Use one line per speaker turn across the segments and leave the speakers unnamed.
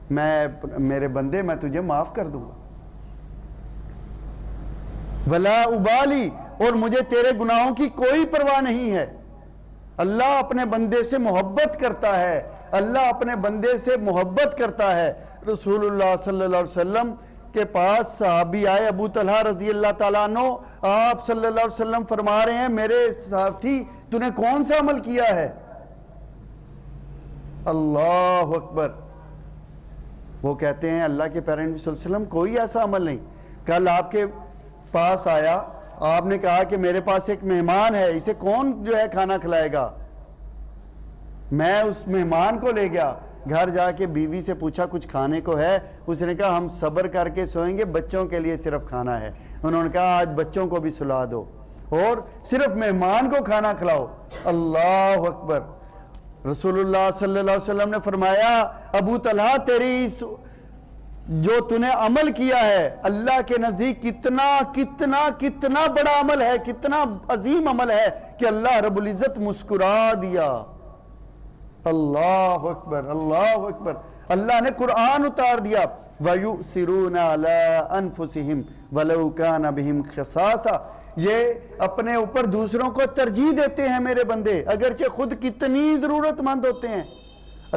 میرے بندے میں تجھے معاف کر دوں گا. ولا ابالی، اور مجھے تیرے گناہوں کی کوئی پرواہ نہیں ہے. اللہ اپنے بندے سے محبت کرتا ہے، اللہ اپنے بندے سے محبت کرتا ہے. رسول اللہ صلی اللہ علیہ وسلم کے پاس صحابی آئے ابو طلحہ رضی اللہ تعالیٰ عنہ. آپ صلی اللہ علیہ وسلم فرما رہے ہیں میرے ساتھی تو نے کون سا عمل کیا ہے؟ اللہ اکبر. وہ کہتے ہیں اللہ کے پیارے نبی صلی اللہ علیہ وسلم کوئی ایسا عمل نہیں. کل آپ کے پاس آیا، آپ نے کہا کہ میرے پاس ایک مہمان ہے، اسے کون جو ہے کھانا کھلائے گا؟ میں اس مہمان کو لے گیا، گھر جا کے بیوی سے پوچھا کچھ کھانے کو ہے؟ اس نے کہا ہم صبر کر کے سوئیں گے، بچوں کے لیے صرف کھانا ہے. انہوں نے کہا آج بچوں کو بھی سلا دو اور صرف مہمان کو کھانا کھلاؤ. اللہ اکبر. رسول اللہ صلی اللہ علیہ وسلم نے فرمایا ابو طلحہ تیری جو تو نے عمل کیا ہے اللہ کے نزدیک کتنا کتنا کتنا بڑا عمل ہے، کتنا عظیم عمل ہے کہ اللہ رب العزت مسکرا دیا. اللہ اکبر اللہ اکبر. اللہ نے قرآن اتار دیا وَيُؤْثِرُونَ عَلَىٰ أَنفُسِهِمْ وَلَوْ كَانَ بِهِمْ خَصَاصَةٌ. یہ اپنے اوپر دوسروں کو ترجیح دیتے ہیں میرے بندے، اگرچہ خود کتنی ضرورت مند ہوتے ہیں.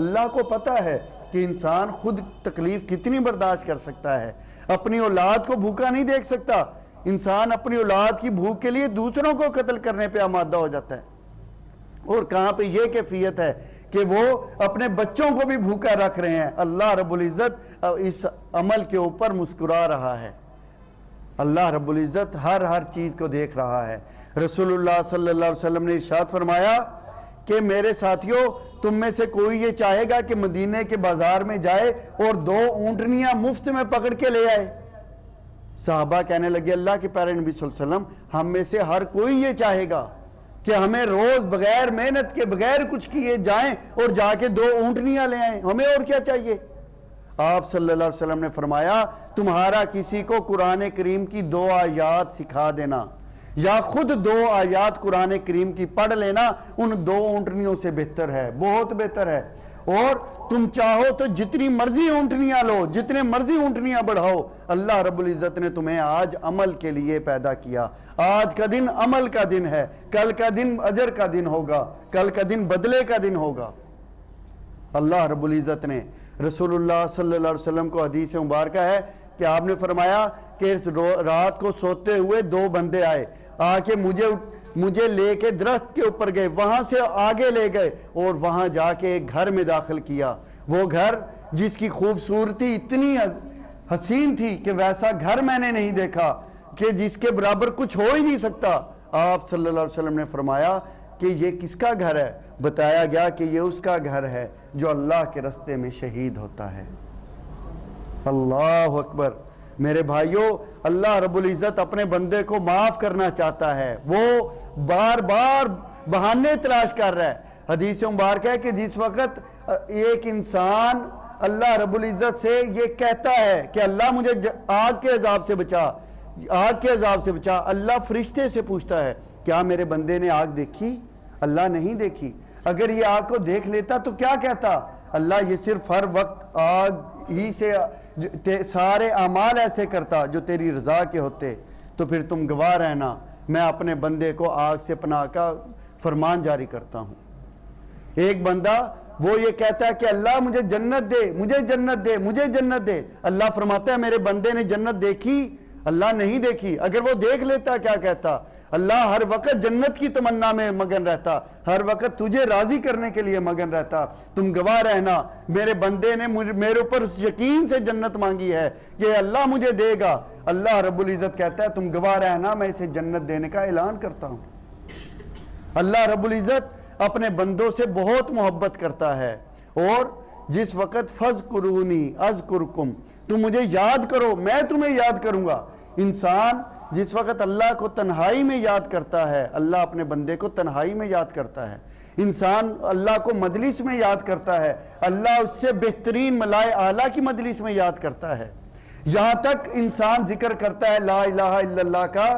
اللہ کو پتہ ہے کہ انسان خود تکلیف کتنی برداشت کر سکتا ہے. اپنی اولاد کو بھوکا نہیں دیکھ سکتا. انسان اپنی اولاد کی بھوک کے لیے دوسروں کو قتل کرنے پہ آمادہ ہو جاتا ہے. اور کہاں پہ یہ کیفیت ہے کہ وہ اپنے بچوں کو بھی بھوکا رکھ رہے ہیں. اللہ رب العزت اس عمل کے اوپر مسکرا رہا ہے. اللہ رب العزت ہر چیز کو دیکھ رہا ہے. رسول اللہ صلی اللہ علیہ وسلم نے ارشاد فرمایا کہ میرے ساتھیوں تم میں سے کوئی یہ چاہے گا کہ مدینے کے بازار میں جائے اور 2 اونٹنیاں مفت میں پکڑ کے لے آئے؟ صحابہ کہنے لگے اللہ کے پیارے نبی صلی اللہ علیہ وسلم ہم میں سے ہر کوئی یہ چاہے گا کہ ہمیں روز بغیر محنت کے بغیر کچھ کیے جائیں اور جا کے 2 اونٹنیاں لے آئیں، ہمیں اور کیا چاہیے؟ آپ صلی اللہ علیہ وسلم نے فرمایا تمہارا کسی کو قرآن کریم کی 2 آیات سکھا دینا یا خود 2 آیات قرآن کریم کی پڑھ لینا ان 2 اونٹنیوں سے بہتر ہے، بہت بہتر ہے. اور تم چاہو تو جتنی مرضی اونٹنیاں لو، جتنے مرضی اونٹنیاں بڑھاؤ. اللہ رب العزت نے تمہیں آج عمل کے لیے پیدا کیا. آج کا دن عمل کا دن ہے، کل کا دن اجر کا دن ہوگا، کل کا دن بدلے کا دن ہوگا. اللہ رب العزت نے رسول اللہ صلی اللہ علیہ وسلم کو حدیث مبارکہ ہے کہ آپ نے فرمایا کہ رات کو سوتے ہوئے 2 بندے آئے، آ کے مجھے لے کے درخت کے اوپر گئے، وہاں سے آگے لے گئے اور وہاں جا کے ایک گھر میں داخل کیا. وہ گھر جس کی خوبصورتی اتنی حسین تھی کہ ویسا گھر میں نے نہیں دیکھا کہ جس کے برابر کچھ ہو ہی نہیں سکتا. آپ صلی اللہ علیہ وسلم نے فرمایا کہ یہ کس کا گھر ہے؟ بتایا گیا کہ یہ اس کا گھر ہے جو اللہ کے راستے میں شہید ہوتا ہے. اللہ اکبر. میرے بھائیوں اللہ رب العزت اپنے بندے کو معاف کرنا چاہتا ہے، وہ بار بار بہانے تلاش کر رہا ہے. حدیث مبارک ہے کہ جس وقت ایک انسان اللہ رب العزت سے یہ کہتا ہے کہ اللہ مجھے آگ کے عذاب سے بچا، آگ کے عذاب سے بچا، اللہ فرشتے سے پوچھتا ہے کیا میرے بندے نے آگ دیکھی؟ اللہ نہیں دیکھی. اگر یہ آگ کو دیکھ لیتا تو کیا کہتا؟ اللہ یہ صرف ہر وقت آگ ہی سے سارے اعمال ایسے کرتا جو تیری رضا کے ہوتے. تو پھر تم گواہ رہنا میں اپنے بندے کو آگ سے پناہ کا فرمان جاری کرتا ہوں. ایک بندہ وہ یہ کہتا ہے کہ اللہ مجھے جنت دے، مجھے جنت دے، مجھے جنت دے. اللہ فرماتا ہے میرے بندے نے جنت دیکھی؟ اللہ نہیں دیکھی. اگر وہ دیکھ لیتا کیا کہتا؟ اللہ ہر وقت جنت کی تمنا میں مگن رہتا، ہر وقت تجھے راضی کرنے کے لیے مگن رہتا. تم گواہ رہنا میرے بندے نے میرے اوپر یقین سے جنت مانگی ہے کہ اللہ مجھے دے گا. اللہ رب العزت کہتا ہے تم گواہ رہنا میں اسے جنت دینے کا اعلان کرتا ہوں. اللہ رب العزت اپنے بندوں سے بہت محبت کرتا ہے. اور جس وقت فَاذْكُرُونِي أَذْكُرْكُمْ تم مجھے یاد کرو میں تمہیں یاد کروں گا. انسان جس وقت اللہ کو تنہائی میں یاد کرتا ہے اللہ اپنے بندے کو تنہائی میں یاد کرتا ہے. انسان اللہ کو مجلس میں یاد کرتا ہے اللہ اس سے بہترین ملائے اعلیٰ کی مجلس میں یاد کرتا ہے. یہاں تک انسان ذکر کرتا ہے لا الہ الا اللہ کا،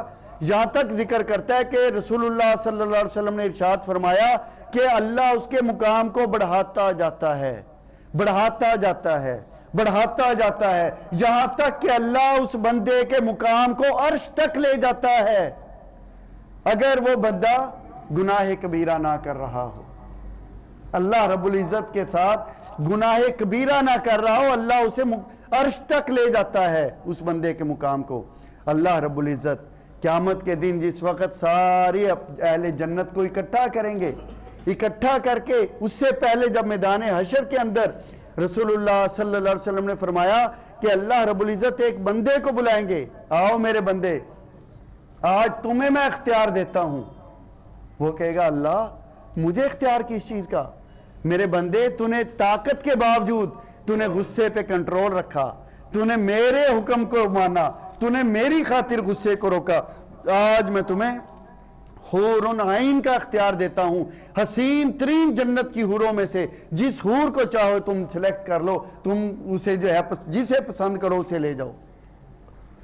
یہاں تک ذکر کرتا ہے کہ رسول اللہ صلی اللہ علیہ وسلم نے ارشاد فرمایا کہ اللہ اس کے مقام کو بڑھاتا جاتا ہے، بڑھاتا جاتا ہے. بڑھاتا جاتا ہے، یہاں تک کہ اللہ اس بندے کے مقام کو عرش تک لے جاتا ہے، اگر وہ بندہ گناہ کبیرہ نہ کر رہا ہو۔ اللہ رب العزت کے ساتھ گناہ کبیرہ نہ کر رہا ہو، اللہ اسے عرش تک لے جاتا ہے اس بندے کے مقام کو۔ اللہ رب العزت قیامت کے دن جس وقت ساری اہل جنت کو اکٹھا کریں گے، اکٹھا کر کے اس سے پہلے جب میدان حشر کے اندر رسول اللہ صلی اللہ علیہ وسلم نے فرمایا کہ اللہ رب العزت ایک بندے کو بلائیں گے، آؤ میرے بندے، آج تمہیں میں اختیار دیتا ہوں۔ وہ کہے گا اللہ مجھے اختیار کس چیز کا؟ میرے بندے تو نے طاقت کے باوجود تو نے غصے پہ کنٹرول رکھا، تو نے میرے حکم کو مانا، تو نے میری خاطر غصے کو روکا، آج میں تمہیں حور عین کا اختیار دیتا ہوں، حسین ترین جنت کی حوروں میں سے جس حور کو چاہو تم سلیکٹ کر لو، تم اسے جو ہے جسے پسند کرو اسے لے جاؤ۔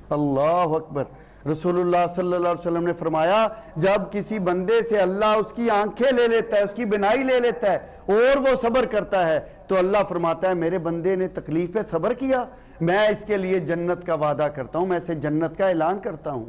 اللہ اکبر۔ رسول اللہ صلی اللہ علیہ وسلم نے فرمایا جب کسی بندے سے اللہ اس کی آنکھیں لے لیتا ہے، اس کی بینائی لے لیتا ہے اور وہ صبر کرتا ہے تو اللہ فرماتا ہے میرے بندے نے تکلیف پہ صبر کیا، میں اس کے لیے جنت کا وعدہ کرتا ہوں، میں اسے جنت کا اعلان کرتا ہوں۔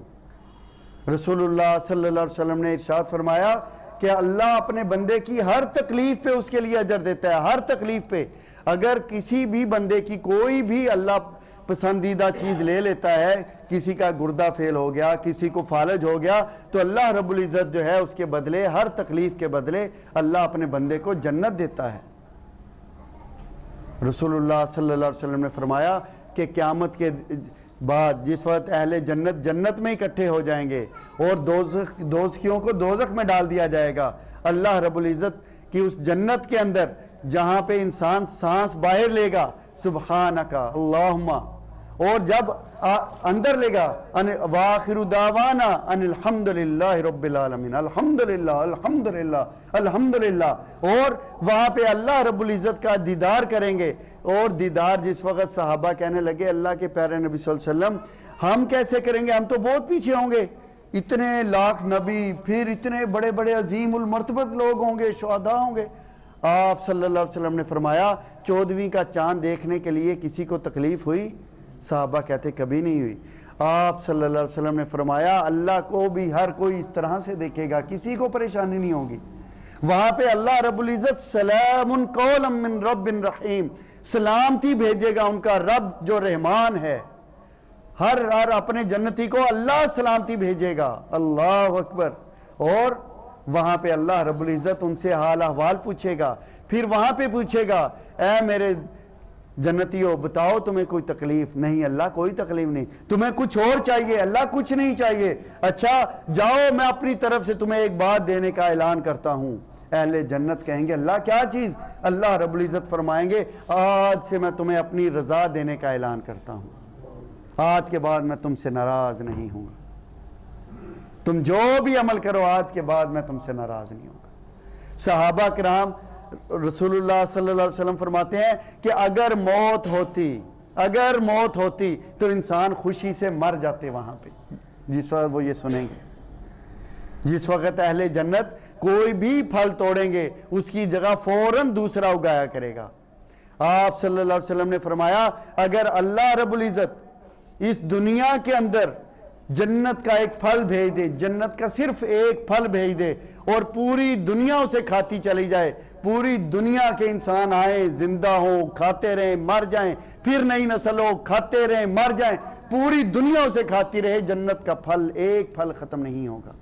رسول اللہ صلی اللہ علیہ وسلم نے ارشاد فرمایا کہ اللہ اپنے بندے کی ہر تکلیف پہ اس کے لیے اجر دیتا ہے، ہر تکلیف پہ۔ اگر کسی بھی بندے کی کوئی بھی اللہ پسندیدہ چیز لے لیتا ہے، کسی کا گردہ فیل ہو گیا، کسی کو فالج ہو گیا، تو اللہ رب العزت جو ہے اس کے بدلے، ہر تکلیف کے بدلے اللہ اپنے بندے کو جنت دیتا ہے۔ رسول اللہ صلی اللہ علیہ وسلم نے فرمایا کہ قیامت کے بعد جس وقت اہل جنت جنت میں اکٹھے ہو جائیں گے اور دوزخیوں کو دوزخ میں ڈال دیا جائے گا، اللہ رب العزت کی اس جنت کے اندر جہاں پہ انسان سانس باہر لے گا سبحانک اللہم، اور جب اندر لے گا وآخر دعوانا ان الحمدللہ رب العالمین، الحمدللہ الحمدللہ الحمدللہ، اور وہاں پہ اللہ رب العزت کا دیدار کریں گے۔ اور دیدار جس وقت صحابہ کہنے لگے اللہ کے پیارے نبی صلی اللہ علیہ وسلم ہم کیسے کریں گے، ہم تو بہت پیچھے ہوں گے، اتنے لاکھ نبی، پھر اتنے بڑے بڑے عظیم المرتبت لوگ ہوں گے، شہداء ہوں گے۔ آپ صلی اللہ علیہ وسلم نے فرمایا 14ویں کا چاند دیکھنے کے لیے کسی کو تکلیف ہوئی؟ صحابہ کہتے کبھی نہیں ہوئی۔ آپ صلی اللہ علیہ وسلم نے فرمایا اللہ کو بھی ہر کوئی اس طرح سے دیکھے گا، کسی کو پریشانی نہیں ہوگی۔ وہاں پہ اللہ رب العزت سلام قولا من رب رحیم، سلامتی بھیجے گا ان کا رب جو رحمان ہے، ہر اپنے جنتی کو اللہ سلامتی بھیجے گا۔ اللہ اکبر۔ اور وہاں پہ اللہ رب العزت ان سے حال احوال پوچھے گا، پھر وہاں پہ پوچھے گا اے میرے جنتیوں بتاؤ تمہیں کوئی تکلیف؟ نہیں اللہ کوئی تکلیف نہیں۔ تمہیں کچھ اور چاہیے؟ اللہ کچھ نہیں چاہیے۔ اچھا جاؤ میں اپنی طرف سے تمہیں ایک بات دینے کا اعلان کرتا ہوں۔ اہل جنت کہیں گے اللہ کیا چیز؟ اللہ رب العزت فرمائیں گے آج سے میں تمہیں اپنی رضا دینے کا اعلان کرتا ہوں، آج کے بعد میں تم سے ناراض نہیں ہوں، تم جو بھی عمل کرو آج کے بعد میں تم سے ناراض نہیں ہوں۔ صحابہ کرام رسول اللہ صلی اللہ علیہ وسلم فرماتے ہیں کہ اگر موت ہوتی تو انسان خوشی سے مر جاتے وہاں پہ جس وقت وہ یہ سنیں گے۔ جس وقت اہل جنت کوئی بھی پھل توڑیں گے اس کی جگہ فوراً دوسرا اگایا کرے گا۔ آپ صلی اللہ علیہ وسلم نے فرمایا اگر اللہ رب العزت اس دنیا کے اندر جنت کا ایک پھل بھیج دے، جنت کا صرف ایک پھل بھیج دے اور پوری دنیا اسے کھاتی چلی جائے، پوری دنیا کے انسان آئیں زندہ ہوں کھاتے رہیں مر جائیں، پھر نئی نسل ہو کھاتے رہیں مر جائیں، پوری دنیا اسے کھاتی رہے، جنت کا پھل ایک پھل ختم نہیں ہوگا۔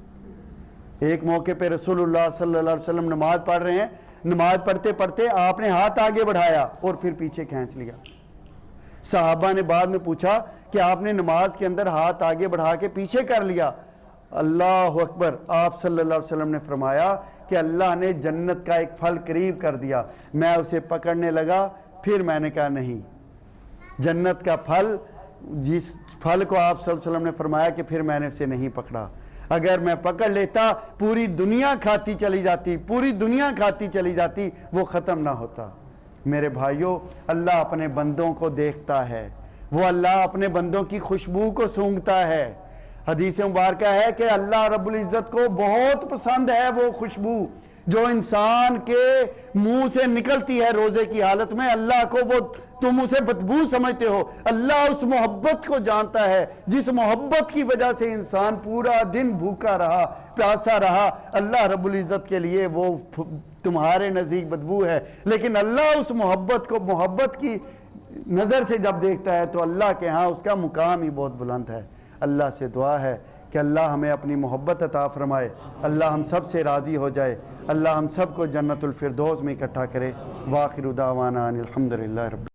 ایک موقع پہ رسول اللہ صلی اللہ علیہ وسلم نماز پڑھ رہے ہیں، نماز پڑھتے پڑھتے آپ نے ہاتھ آگے بڑھایا اور پھر پیچھے کھینچ لیا۔ صحابہ نے بعد میں پوچھا کہ آپ نے نماز کے اندر ہاتھ آگے بڑھا کے پیچھے کر لیا؟ اللہ اکبر۔ آپ صلی اللہ علیہ وسلم نے فرمایا کہ اللہ نے جنت کا ایک پھل قریب کر دیا، میں اسے پکڑنے لگا، پھر میں نے کہا نہیں، جنت کا پھل جس پھل کو آپ صلی اللہ علیہ وسلم نے فرمایا کہ پھر میں نے اسے نہیں پکڑا، اگر میں پکڑ لیتا پوری دنیا کھاتی چلی جاتی، پوری دنیا کھاتی چلی جاتی، وہ ختم نہ ہوتا۔ میرے بھائیوں اللہ اپنے بندوں کو دیکھتا ہے، وہ اللہ اپنے بندوں کی خوشبو کو سونگھتا ہے۔ حدیث مبارکہ ہے کہ اللہ رب العزت کو بہت پسند ہے وہ خوشبو جو انسان کے منہ سے نکلتی ہے روزے کی حالت میں، اللہ کو وہ تم اسے بدبو سمجھتے ہو، اللہ اس محبت کو جانتا ہے جس محبت کی وجہ سے انسان پورا دن بھوکا رہا، پیاسا رہا، اللہ رب العزت کے لیے وہ تمہارے نزدیک بدبو ہے، لیکن اللہ اس محبت کو محبت کی نظر سے جب دیکھتا ہے تو اللہ کے ہاں اس کا مقام ہی بہت بلند ہے۔ اللہ سے دعا ہے کہ اللہ ہمیں اپنی محبت عطا فرمائے، اللہ ہم سب سے راضی ہو جائے، اللہ ہم سب کو جنت الفردوس میں اکٹھا کرے۔ وآخر دعوانا ان الحمدللہ رب